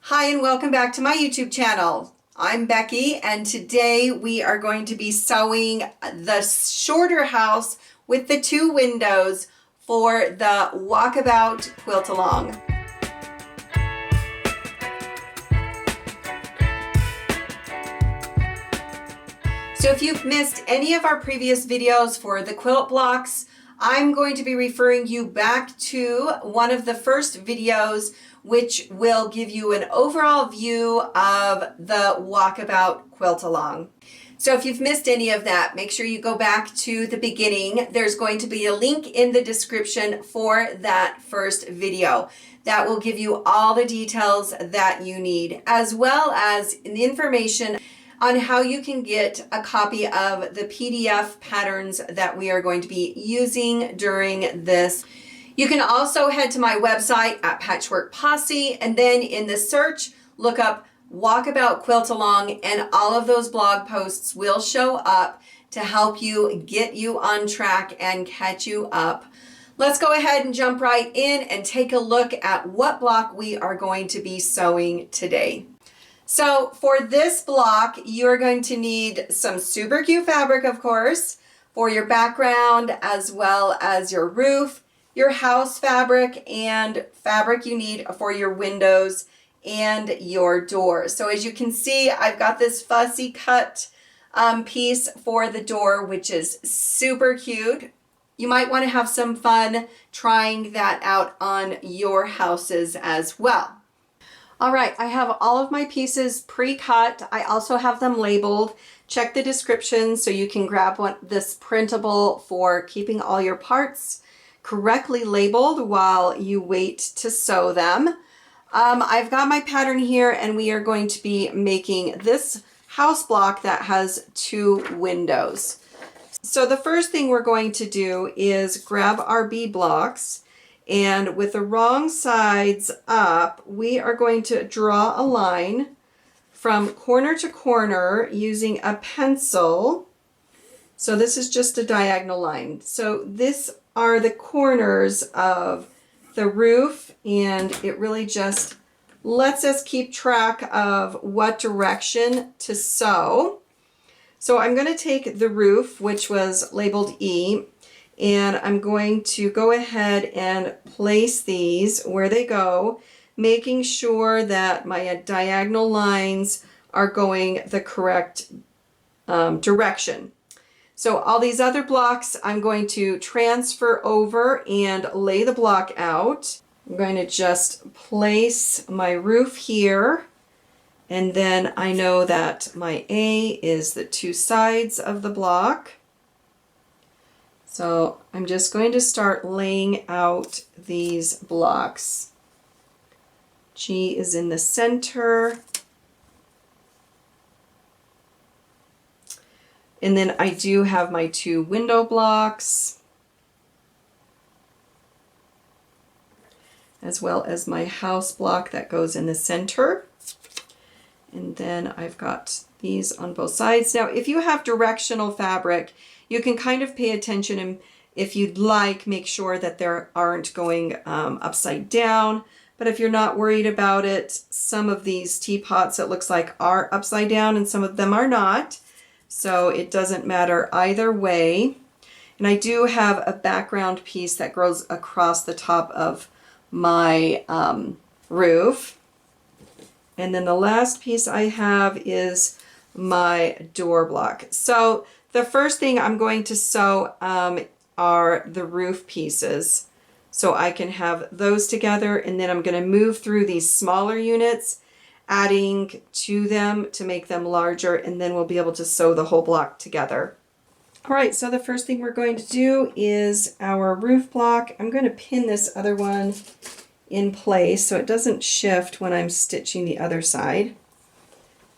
Hi and welcome back to my YouTube channel. I'm Becky and today we are going to be sewing the shorter house with the 2 windows for the Walkabout Quilt-a-long. So if you've missed any of our previous videos for the quilt blocks, I'm going to be referring you back to one of the first videos which will give you an overall view of the Walkabout Quilt-a-long. So if you've missed any of that, make sure you go back to the beginning. There's going to be a link in the description for that first video. That will give you all the details that you need, as well as the information on how you can get a copy of the PDF patterns that we are going to be using during this. You can also head to my website at Patchwork Posse, and then in the search, look up Walkabout Quilt-a-long, and all of those blog posts will show up to help you get you on track and catch you up. Let's go ahead and jump right in and take a look at what block we are going to be sewing today. So for this block, you're going to need some super cute fabric, of course, for your background, as well as your roof, your house fabric, and fabric you need for your windows and your doors. So as you can see, I've got this fussy cut piece for the door, which is super cute. You might want to have some fun trying that out on your houses as well. All right, I have all of my pieces pre-cut. I also have them labeled. Check the description so you can grab this printable for keeping all your parts correctly labeled while you wait to sew them. I've got my pattern here, and we are going to be making this house block that has 2 windows. So the first thing we're going to do is grab our bead blocks, and with the wrong sides up, we are going to draw a line from corner to corner using a pencil. So this is just a diagonal line. So this are the corners of the roof, and it really just lets us keep track of what direction to sew. So I'm going to take the roof, which was labeled E, and I'm going to go ahead and place these where they go, making sure that my diagonal lines are going the correct direction. So all these other blocks I'm going to transfer over and lay the block out. I'm going to just place my roof here, and then I know that my A is the 2 sides of the block. So I'm just going to start laying out these blocks. G is in the center. And then I do have my 2 window blocks, as well as my house block that goes in the center. And then I've got these on both sides. Now, if you have directional fabric, you can kind of pay attention, and if you'd like, make sure that they aren't going upside down. But if you're not worried about it, some of these teapots, it looks like, are upside down, and some of them are not. So it doesn't matter either way. And I do have a background piece that goes across the top of my roof. And then the last piece I have is my door block. So the first thing I'm going to sew are the roof pieces, so I can have those together, and then I'm going to move through these smaller units, adding to them to make them larger, and then we'll be able to sew the whole block together. All right, so the first thing we're going to do is our roof block. I'm going to pin this other one in place so it doesn't shift when I'm stitching the other side.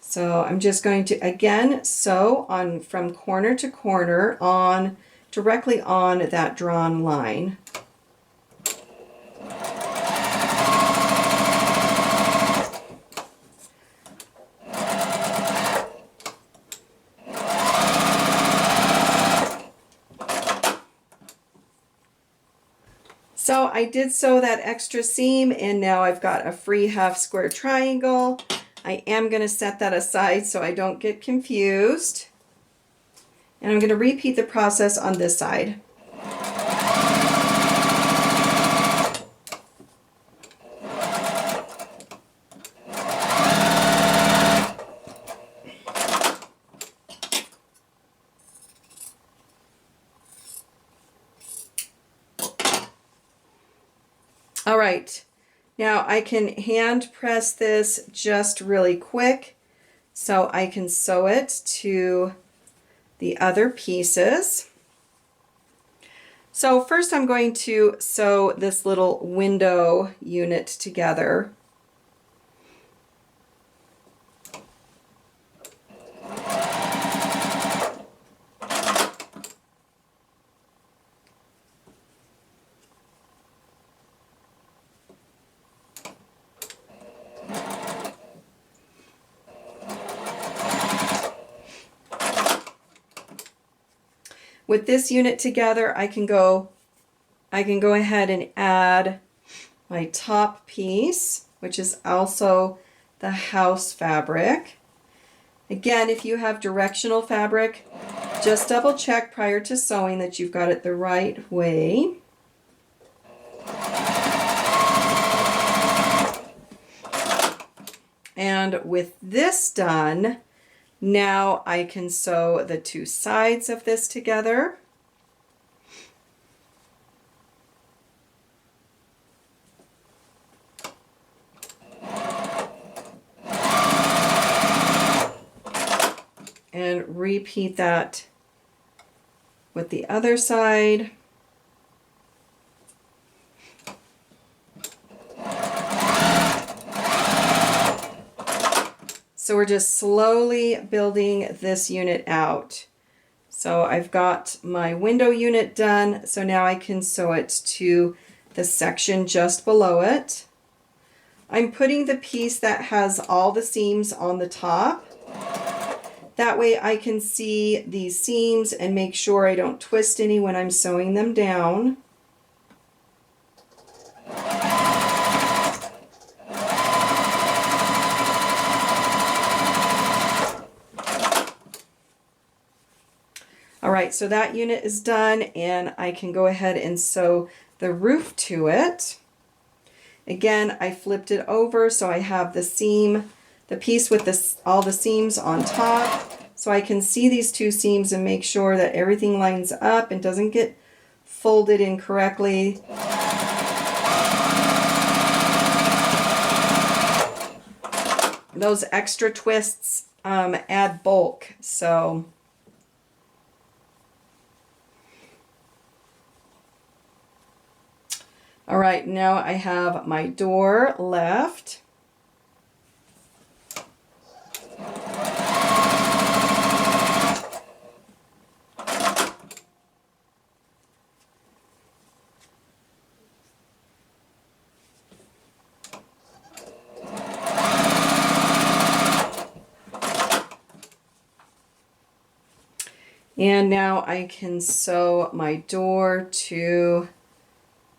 So I'm just going to again sew on from corner to corner on directly on that drawn line. So I did sew that extra seam, and now I've got a free half square triangle. I am going to set that aside so I don't get confused. And I'm going to repeat the process on this side. All right, now I can hand press this just really quick so I can sew it to the other pieces. So first I'm going to sew this little window unit together. With this unit together, I can go ahead and add my top piece, which is also the house fabric. Again, if you have directional fabric, just double check prior to sewing that you've got it the right way. And with this done, now I can sew the two sides of this together. And repeat that with the other side. So we're just slowly building this unit out. So I've got my window unit done, so now I can sew it to the section just below it. I'm putting the piece that has all the seams on the top. That way I can see these seams and make sure I don't twist any when I'm sewing them down. All right, so that unit is done, and I can go ahead and sew the roof to it. Again, I flipped it over so I have the seam, the piece with all the seams on top, so I can see these two seams and make sure that everything lines up and doesn't get folded incorrectly. Those extra twists add bulk, so all right, now I have my door left. And now I can sew my door to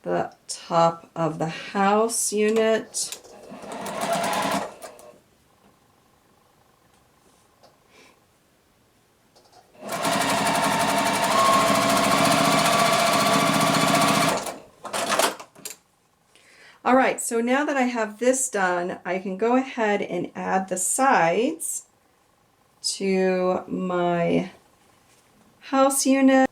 the top of the house unit. All right, so now that I have this done, I can go ahead and add the sides to my house unit.